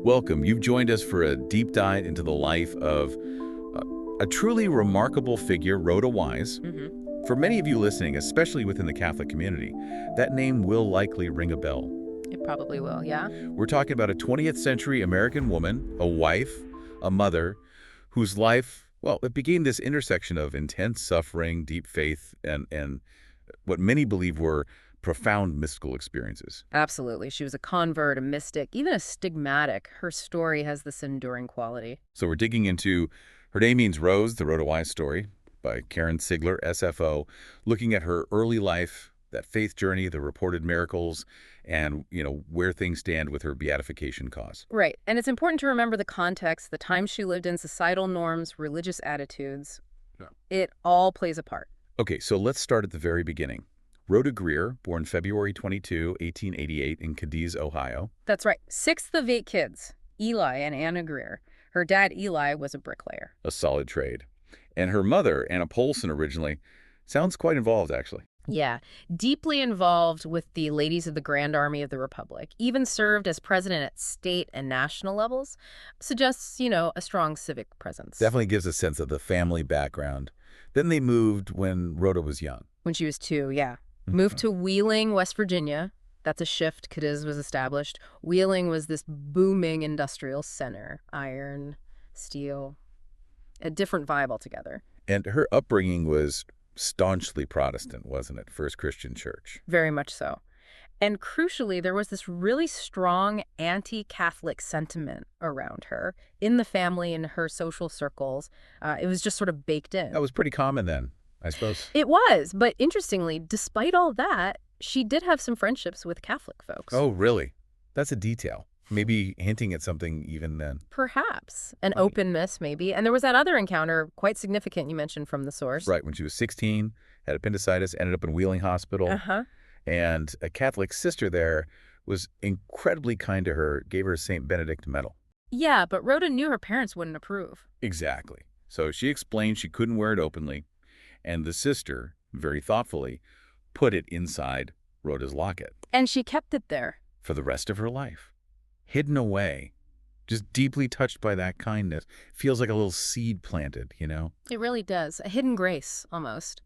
Welcome. You've joined us for a deep dive into the life of a truly remarkable figure, Rhoda Wise. For many of you listening, especially within the Catholic community, that name will likely ring a bell. It probably will, yeah. We're talking about a 20th century American woman, a wife, a mother, whose life, well, it became this intersection of intense suffering, deep faith, and what many believe were profound mystical experiences. Absolutely. She was a convert, a mystic, even a stigmatic. Her story has this enduring quality. So we're digging into Her Name Means Rose, the Rhoda Wise story by Karen Sigler, SFO, looking at her early life, that faith journey, the reported miracles, and, where things stand with her beatification cause. Right. And it's important to remember the context, the time she lived in, societal norms, religious attitudes. Yeah. It all plays a part. Okay, so let's start at the very beginning. Rhoda Greer, born February 22, 1888 in Cadiz, Ohio. That's right. Sixth of 8 kids, Eli and Anna Greer. Her dad, Eli, was a bricklayer. A solid trade. And her mother, Anna Polson originally, sounds quite involved, actually. Yeah, deeply involved with the Ladies of the Grand Army of the Republic, even served as president at state and national levels, suggests, a strong civic presence. Definitely gives a sense of the family background. Then they moved when Rhoda was young. When she was 2, yeah. Moved to Wheeling, West Virginia. That's a shift. Cadiz was established. Wheeling was this booming industrial center. Iron, steel, a different vibe altogether. And her upbringing was staunchly Protestant, wasn't it? First Christian church. Very much so. And crucially, there was this really strong anti-Catholic sentiment around her in the family, in her social circles. It was just sort of baked in. That was pretty common then, I suppose. It was, but interestingly, despite all that, she did have some friendships with Catholic folks. Oh, really? That's a detail. Maybe hinting at something even then. Perhaps. An openness, maybe. And there was that other encounter, quite significant, you mentioned from the source. Right, when she was 16, had appendicitis, ended up in Wheeling Hospital. And a Catholic sister there was incredibly kind to her, gave her a St. Benedict medal. Yeah, but Rhoda knew her parents wouldn't approve. Exactly. So she explained she couldn't wear it openly, and the sister, very thoughtfully, put it inside Rhoda's locket. And she kept it there. For the rest of her life. Hidden away. Just deeply touched by that kindness. Feels like a little seed planted, It really does. A hidden grace, almost.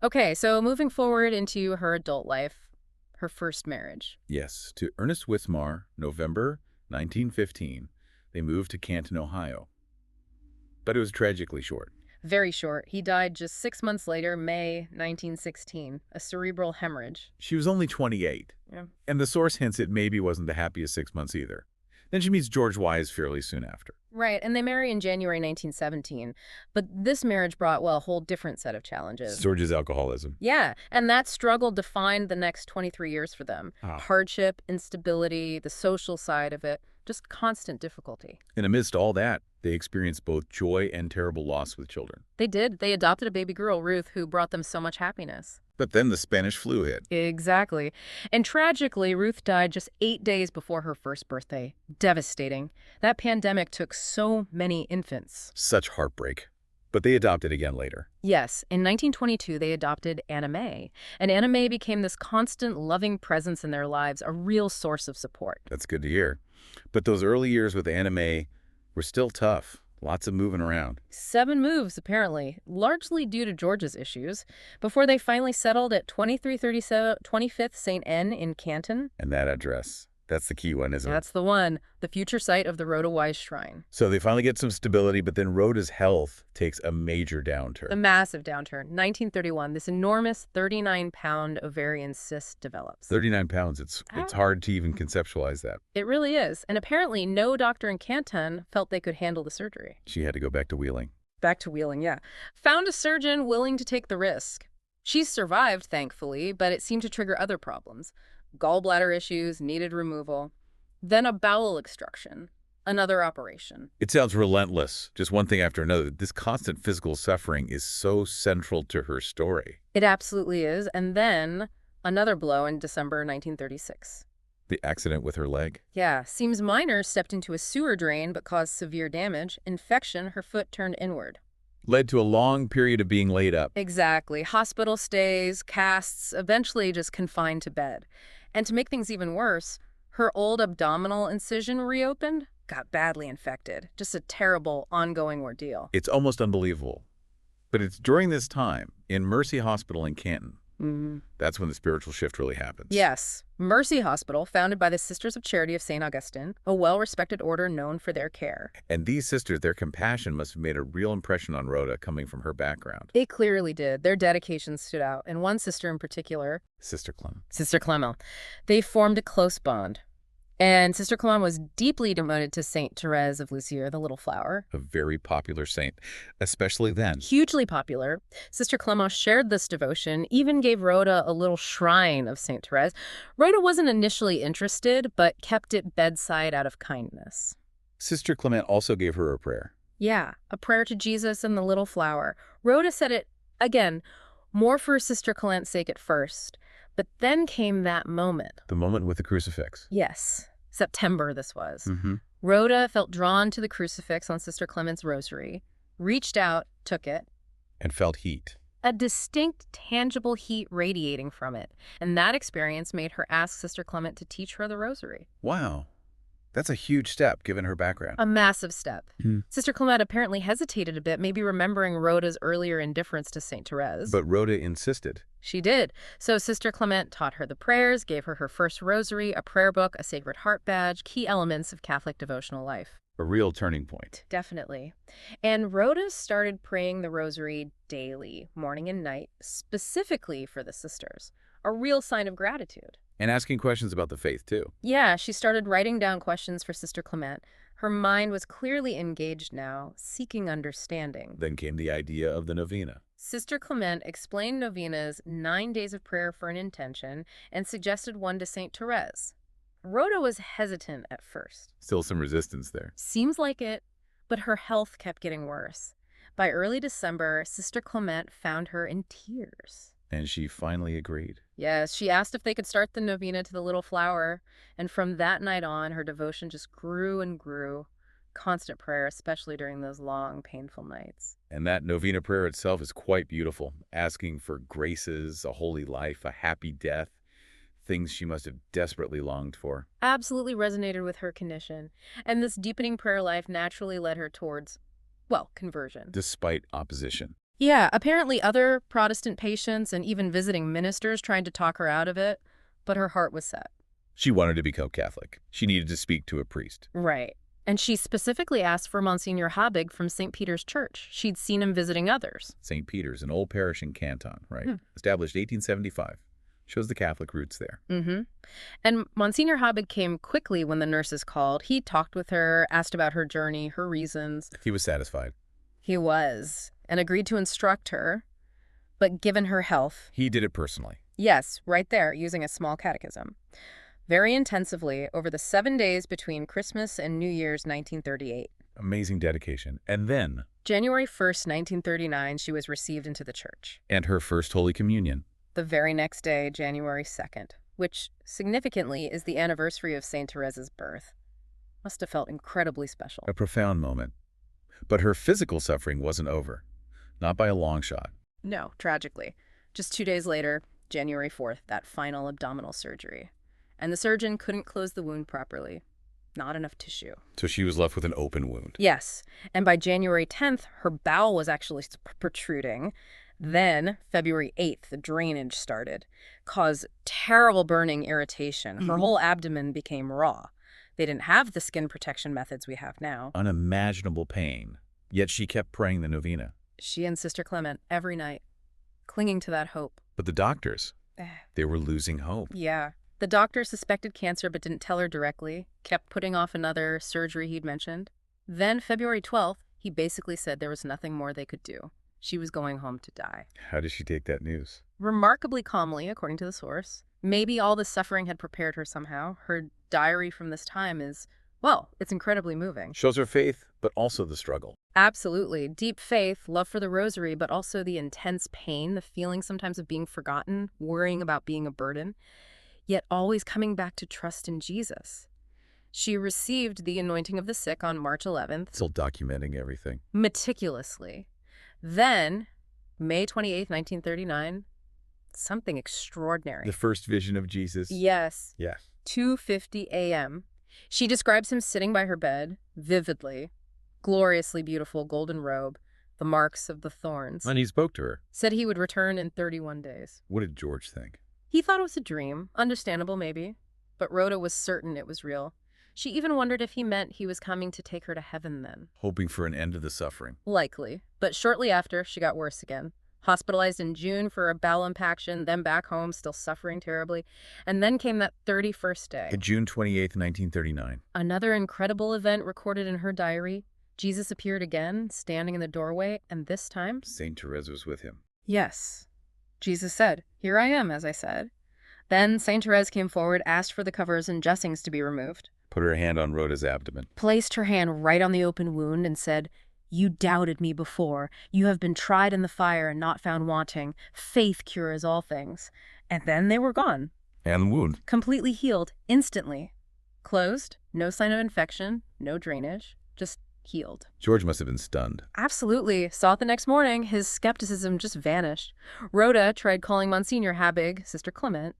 Okay, so moving forward into her adult life, her first marriage. Yes, to Ernest Wismar, November 1915. They moved to Canton, Ohio. But it was tragically short. Very short. He died just 6 months later, May 1916, a cerebral hemorrhage. She was only 28. Yeah. And the source hints it maybe wasn't the happiest 6 months either. Then she meets George Wise fairly soon after. Right, and they marry in January 1917. But this marriage brought, well, a whole different set of challenges. George's alcoholism. Yeah, and that struggle defined the next 23 years for them. Hardship, instability, the social side of it, just constant difficulty. And amidst all that, they experienced both joy and terrible loss with children. They did. They adopted a baby girl, Ruth, who brought them so much happiness. But then the Spanish flu hit. Exactly. And tragically, Ruth died just 8 days before her first birthday. Devastating. That pandemic took so many infants. Such heartbreak. But they adopted again later. Yes. In 1922, they adopted Anna May. And Anna May became this constant, loving presence in their lives, a real source of support. That's good to hear. But those early years with Anna May were still tough. Lots of moving around. 7 moves, apparently, largely due to George's issues, before they finally settled at 2337 25th St. N in Canton. And that address, that's the key one, isn't it? That's the one, the future site of the Rhoda Wise Shrine. So they finally get some stability, but then Rhoda's health takes a major A downturn. massive downturn. 1931, this enormous 39-pound ovarian cyst develops. 39 pounds, it's hard to even conceptualize that. It really is. And apparently no doctor in Canton felt they could handle the surgery. She had to go back to Wheeling. Back to Wheeling, yeah. Found a surgeon willing to take the risk. She's survived, thankfully, but it seemed to trigger other problems. Gallbladder issues, needed removal. Then a bowel extraction. Another operation. It sounds relentless, just one thing after another. This constant physical suffering is so central to her story. It absolutely is. And then another blow in December 1936. The accident with her leg. Yeah, seems minor, stepped into a sewer drain but caused severe damage. Infection, her foot turned inward. Led to a long period of being laid up. Exactly. Hospital stays, casts, eventually just confined to bed. And to make things even worse, her old abdominal incision reopened, got badly infected. Just a terrible, ongoing ordeal. It's almost unbelievable. But it's during this time, in Mercy Hospital in Canton, that's when the spiritual shift really happens. Yes. Mercy Hospital, founded by the Sisters of Charity of St. Augustine, a well-respected order known for their care. And these sisters, their compassion must have made a real impression on Rhoda coming from her background. It clearly did. Their dedication stood out. And one sister in particular, Sister Clement, they formed a close bond. And Sister Clement was deeply devoted to Saint Thérèse of Lisieux, the Little Flower. A very popular saint, especially then. Hugely popular. Sister Clement shared this devotion, even gave Rhoda a little shrine of Saint Thérèse. Rhoda wasn't initially interested, but kept it bedside out of kindness. Sister Clement also gave her a prayer. Yeah, a prayer to Jesus and the Little Flower. Rhoda said it, again, more for Sister Clement's sake at first. But then came that moment. The moment with the crucifix. Yes. September, this was. Rhoda felt drawn to the crucifix on Sister Clement's rosary, reached out, took it. And felt heat. A distinct, tangible heat radiating from it. And that experience made her ask Sister Clement to teach her the rosary. Wow. That's a huge step, given her background. A massive step. Sister Clement apparently hesitated a bit, maybe remembering Rhoda's earlier indifference to Saint Thérèse. But Rhoda insisted. She did. So Sister Clement taught her the prayers, gave her her first rosary, a prayer book, a Sacred Heart badge, key elements of Catholic devotional life. A real turning point. Definitely. And Rhoda started praying the rosary daily, morning and night, specifically for the sisters. A real sign of gratitude. And asking questions about the faith, too. Yeah, she started writing down questions for Sister Clement. Her mind was clearly engaged now, seeking understanding. Then came the idea of the novena. Sister Clement explained novenas, 9 days of prayer for an intention, and suggested one to Saint Thérèse. Rhoda was hesitant at first. Still some resistance there. Seems like it, but her health kept getting worse. By early December, Sister Clement found her in tears. And she finally agreed. Yes, she asked if they could start the novena to the Little Flower, and from that night on, her devotion just grew and grew. Constant prayer, especially during those long, painful nights. And that novena prayer itself is quite beautiful, asking for graces, a holy life, a happy death, things she must have desperately longed for. Absolutely resonated with her condition, and this deepening prayer life naturally led her towards, well, conversion. Despite opposition. Yeah, apparently other Protestant patients and even visiting ministers tried to talk her out of it, but her heart was set. She wanted to become Catholic. She needed to speak to a priest. Right. And she specifically asked for Monsignor Habig from St. Peter's Church. She'd seen him visiting others. St. Peter's, an old parish in Canton, right? Established 1875. Shows the Catholic roots there. And Monsignor Habig came quickly when the nurses called. He talked with her, asked about her journey, her reasons. He was satisfied. He was, and agreed to instruct her, but given her health... He did it personally. Yes, right there, using a small catechism. Very intensively over the 7 days between Christmas and New Year's 1938. Amazing dedication. And then... January 1st, 1939, she was received into the church. And her first Holy Communion. The very next day, January 2nd, which significantly is the anniversary of Saint Thérèse's birth. Must have felt incredibly special. A profound moment. But her physical suffering wasn't over. Not by a long shot. No, tragically. Just 2 days later, January 4th, that final abdominal surgery. And the surgeon couldn't close the wound properly. Not enough tissue. So she was left with an open wound. Yes. And by January 10th, her bowel was actually protruding. Then, February 8th, the drainage started. Caused terrible burning irritation. Her whole abdomen became raw. They didn't have the skin protection methods we have now. Unimaginable pain. Yet she kept praying the novena. She and Sister Clement every night, clinging to that hope. But the doctors, they were losing hope. Yeah. The doctor suspected cancer but didn't tell her directly, kept putting off another surgery he'd mentioned. Then, February 12th, he basically said there was nothing more they could do. She was going home to die. How did she take that news? Remarkably calmly, according to the source. Maybe all the suffering had prepared her somehow. Her diary from this time is, well, it's incredibly moving. Shows her faith, but also the struggle. Absolutely. Deep faith, love for the rosary, but also the intense pain, the feeling sometimes of being forgotten, worrying about being a burden, yet always coming back to trust in Jesus. She received the anointing of the sick on March 11th. Still documenting everything. Meticulously. Then, May 28th, 1939, something extraordinary. The first vision of Jesus. Yes. Yeah. 2:50 a.m. She describes him sitting by her bed, vividly, gloriously beautiful golden robe, the marks of the thorns. And he spoke to her. Said he would return in 31 days. What did George think? He thought it was a dream, understandable maybe, but Rhoda was certain it was real. She even wondered if he meant he was coming to take her to heaven then. Hoping for an end to the suffering. Likely, but shortly after, she got worse again. Hospitalized in June for a bowel impaction, then back home, still suffering terribly. And then came that 31st day. June 28th, 1939. Another incredible event recorded in her diary. Jesus appeared again, standing in the doorway, and this time... Saint Thérèse was with him. Yes. Jesus said, "Here I am," as I said. Then Saint Thérèse came forward, asked for the covers and dressings to be removed. Put her hand on Rhoda's abdomen. Placed her hand right on the open wound and said, "You doubted me before. You have been tried in the fire and not found wanting. Faith cures all things." And then they were gone. And the wound. Completely healed, instantly. Closed, no sign of infection, no drainage, just healed. George must have been stunned. Absolutely. Saw it the next morning. His skepticism just vanished. Rhoda tried calling Monsignor Habig, Sister Clement,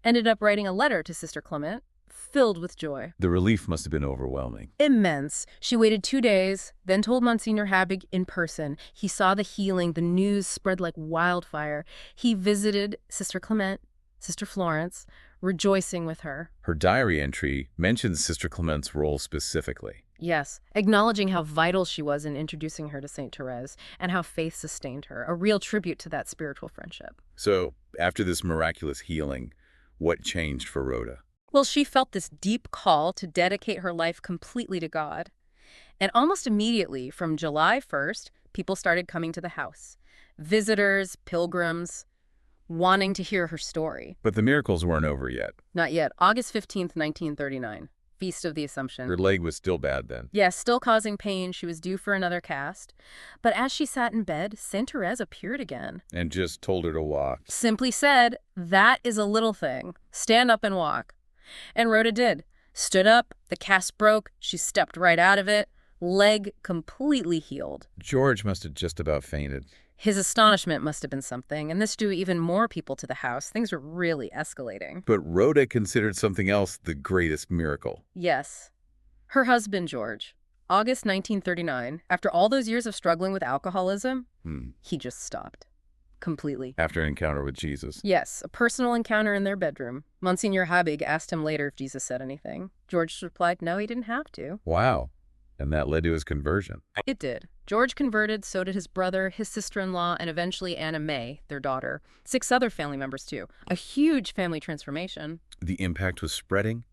ended up writing a letter to Sister Clement, filled with joy. The relief must have been overwhelming. Immense. She waited 2 days, then told Monsignor Habig in person. He saw the healing. The news spread like wildfire. He visited Sister Clement, Sister Florence, rejoicing with her. Her diary entry mentions Sister Clement's role specifically. Yes, acknowledging how vital she was in introducing her to Saint Thérèse and how faith sustained her, a real tribute to that spiritual friendship. So, after this miraculous healing, what changed for Rhoda? Well, she felt this deep call to dedicate her life completely to God. And almost immediately, from July 1st, people started coming to the house. Visitors, pilgrims, wanting to hear her story. But the miracles weren't over yet. Not yet. August 15th, 1939. Feast of the Assumption. Her leg was still bad then. Yes, still causing pain. She was due for another cast. But as she sat in bed, Saint Thérèse appeared again. And just told her to walk. Simply said, "That is a little thing. Stand up and walk." And Rhoda did. Stood up, the cast broke, she stepped right out of it, leg completely healed. George must have just about fainted. His astonishment must have been something, and this drew even more people to the house. Things were really escalating. But Rhoda considered something else the greatest miracle. Yes. Her husband, George. August 1939, after all those years of struggling with alcoholism, he just stopped. Completely. After an encounter with Jesus. Yes, a personal encounter in their bedroom. Monsignor Habig asked him later if Jesus said anything. George replied, no, he didn't have to. Wow. And that led to his conversion. It did. George converted, so did his brother, his sister-in-law, and eventually Anna May, their daughter. 6 other family members, too. A huge family transformation. The impact was spreading.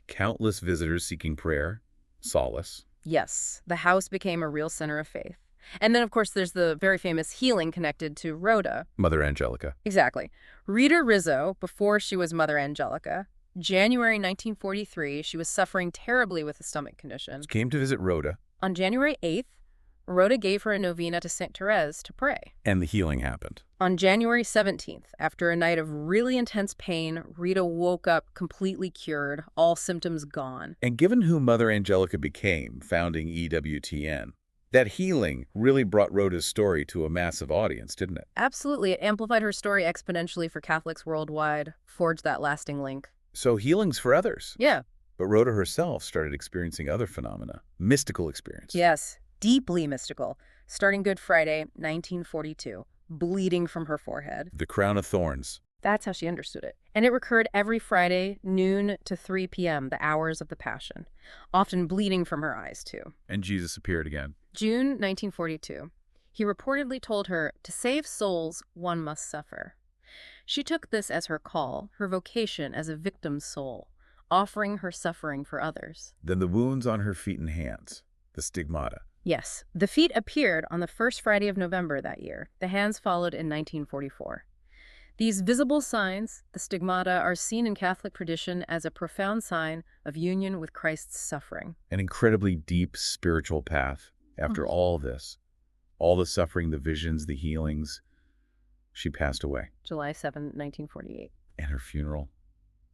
Countless visitors seeking prayer, solace. Yes, the house became a real center of faith. And then, of course, there's the very famous healing connected to Rhoda. Mother Angelica. Exactly. Rita Rizzo, before she was Mother Angelica, January 1943, she was suffering terribly with a stomach condition. Came to visit Rhoda. On January 8th, Rhoda gave her a novena to Saint Thérèse to pray. And the healing happened. On January 17th, after a night of really intense pain, Rita woke up completely cured, all symptoms gone. And given who Mother Angelica became, founding EWTN, that healing really brought Rhoda's story to a massive audience, didn't it? Absolutely. It amplified her story exponentially for Catholics worldwide, forged that lasting link. So healing's for others. Yeah. But Rhoda herself started experiencing other phenomena, mystical experience. Yes, deeply mystical. Starting Good Friday, 1942, bleeding from her forehead. The crown of thorns. That's how she understood it. And it recurred every Friday, noon to 3 p.m., the hours of the Passion. Often bleeding from her eyes, too. And Jesus appeared again. June 1942. He reportedly told her, to save souls, one must suffer. She took this as her call, her vocation as a victim's soul, offering her suffering for others. Then the wounds on her feet and hands, the stigmata. Yes, the feet appeared on the first Friday of November that year. The hands followed in 1944. These visible signs, the stigmata, are seen in Catholic tradition as a profound sign of union with Christ's suffering. An incredibly deep spiritual path. After all this, all the suffering, the visions, the healings, she passed away. July 7, 1948. And her funeral,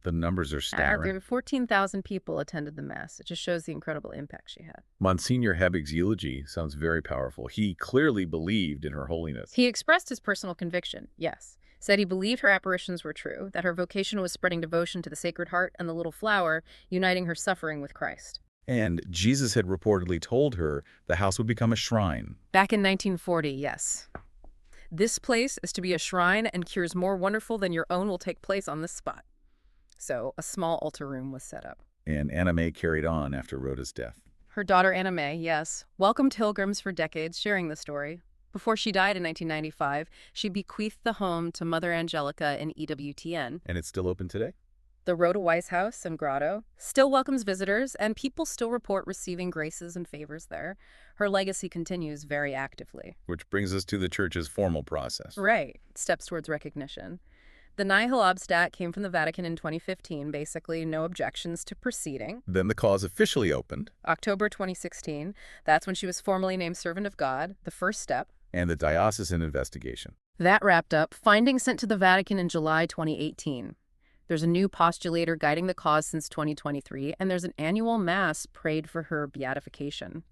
the numbers are staggering. 14,000 people attended the Mass. It just shows the incredible impact she had. Monsignor Habig's eulogy sounds very powerful. He clearly believed in her holiness. He expressed his personal conviction, yes. Said he believed her apparitions were true, that her vocation was spreading devotion to the Sacred Heart and the Little Flower, uniting her suffering with Christ. And Jesus had reportedly told her the house would become a shrine. Back in 1940, yes. This place is to be a shrine, and cures more wonderful than your own will take place on this spot. So a small altar room was set up. And Anna May carried on after Rhoda's death. Her daughter Anna May, yes, welcomed pilgrims for decades, sharing the story. Before she died in 1995, she bequeathed the home to Mother Angelica in EWTN. And it's still open today? The Rhoda Wise House and Grotto still welcomes visitors, and people still report receiving graces and favors there. Her legacy continues very actively. Which brings us to the church's formal process. Right. Steps towards recognition. The Nihil Obstat came from the Vatican in 2015, basically no objections to proceeding. Then the cause officially opened. October 2016, that's when she was formally named Servant of God, the first step. And the diocesan investigation. That wrapped up, findings sent to the Vatican in July 2018. There's a new postulator guiding the cause since 2023, and there's an annual mass prayed for her beatification.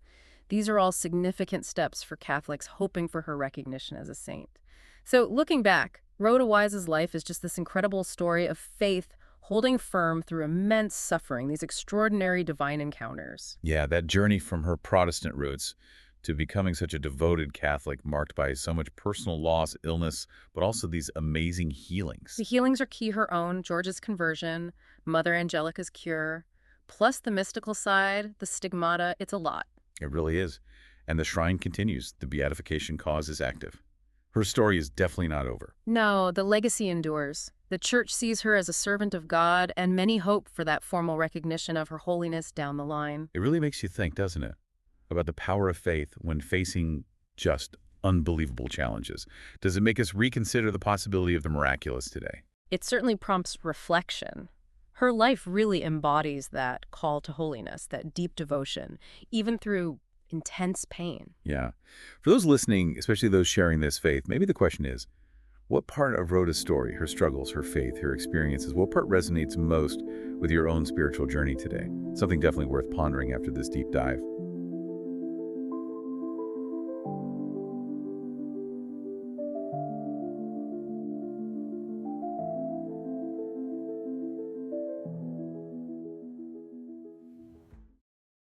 These are all significant steps for Catholics hoping for her recognition as a saint. So looking back, Rhoda Wise's life is just this incredible story of faith holding firm through immense suffering, these extraordinary divine encounters. Yeah, that journey from her Protestant roots to becoming such a devoted Catholic marked by so much personal loss, illness, but also these amazing healings. The healings are key her own, George's conversion, Mother Angelica's cure, plus the mystical side, the stigmata, it's a lot. It really is. And the shrine continues. The beatification cause is active. Her story is definitely not over. No, the legacy endures. The Church sees her as a servant of God, and many hope for that formal recognition of her holiness down the line. It really makes you think, doesn't it, about the power of faith when facing just unbelievable challenges. Does it make us reconsider the possibility of the miraculous today? It certainly prompts reflection. Her life really embodies that call to holiness, that deep devotion, even through intense pain. Yeah. For those listening, especially those sharing this faith, maybe the question is, what part of Rhoda's story, her struggles, her faith, her experiences, what part resonates most with your own spiritual journey today? Something definitely worth pondering after this deep dive.